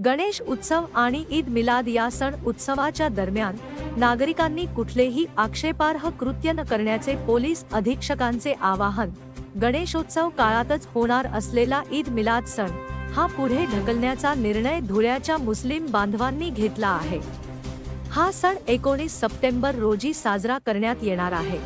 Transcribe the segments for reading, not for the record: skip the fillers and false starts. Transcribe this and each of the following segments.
गणेश उत्सव आणि ईद मिलाद या सण उत्सवाच्या दरम्यान नागरिकांनी कुठलेही आक्षेपार्ह कृत्य न करण्याचे पोलीस अधीक्षकांचे आवाहन। गणेशोत्सव काळातच होणार असलेला ईद मिलाद सण हा पुढे ढकलण्याचा निर्णय धुळ्याच्या मुस्लिम बांधवांनी घेतला आहे। हा सण 19 सप्टेंबर रोजी साजरा करण्यात येणार आहे।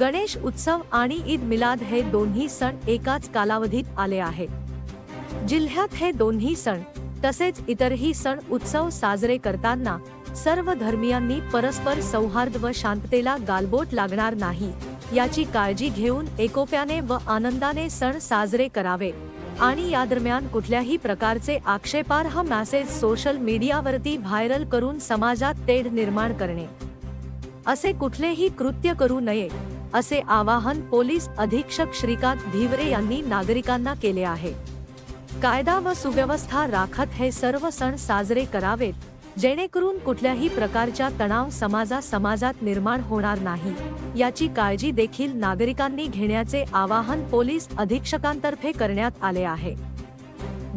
गणेश उत्सव आणि ईद मिलाद हे दोन्ही सण एकाच कालावधीत आले आहेत। जिल्ह्यात हे दोन्ही सण तसेच इतरही सण उत्सव साजरे करताना सर्व धर्मियांनी परस्पर सौहार्द व शांततेला गालबोट लागणार नाही याची काळजी घेऊन एकोप्याने व आनंदाने सण साजरे करावे आणि या दरम्यान कुठल्याही प्रकारचे आक्षेपार्ह मेसेज सोशल मीडियावरती व्हायरल करून समाजात तेढ निर्माण करणे असे कुठलेही कृत्य करू नये असे आवाहन पोलीस अधीक्षक श्रीकांत धिवरे यांनी नागरिकांना केले आहे। कायदा व सुव्यवस्था राखत हे सर्व सण साजरे करावेत जेणेकरून कुठल्याही प्रकारचा तणाव समाजात निर्माण होणार नाही याची काळजी देखील नागरिकांनी घेण्याचे आवाहन पोलीस अधीक्षकांतर्फे करण्यात आले आहे।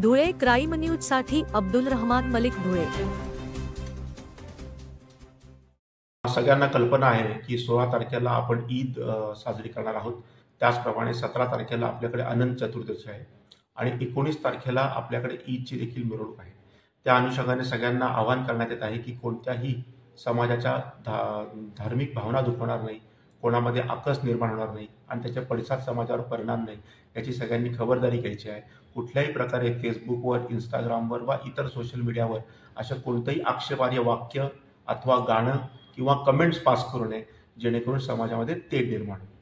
धुळे क्राईम न्यूज साठी अब्दुल रहमान मलिक, धुळे। सगळ्यांना कल्पना आहे की 16 तारखेला आपण ईद साजरी करणार आहोत। त्याचप्रमाणे 17 तारखेला आपल्याकडे अनंत चतुर्दशी आहे आणि 19 तारखेला आपल्याकडे ईदची देखील मिरवणूक आहे। त्या अनुषंगाने सगळ्यांना आवाहन करण्यात येत आहे की कोणत्याही समाजाच्या धार्मिक भावना दुखवणार नाही, कोणामध्ये आकस निर्माण होणार नाही आणि त्याच्या पडसाद समाजावर परिणाम नाही याची सगळ्यांनी खबरदारी घ्यायची आहे। कुठल्याही प्रकारे फेसबुकवर, इंस्टाग्रामवर वा इतर सोशल मीडियावर अशा कोणतेही आक्षेपार्ह वाक्य अथवा गाणं किंवा कमेंट्स पास करू नये जेणेकरून समाजामध्ये तेढ निर्माण होईल।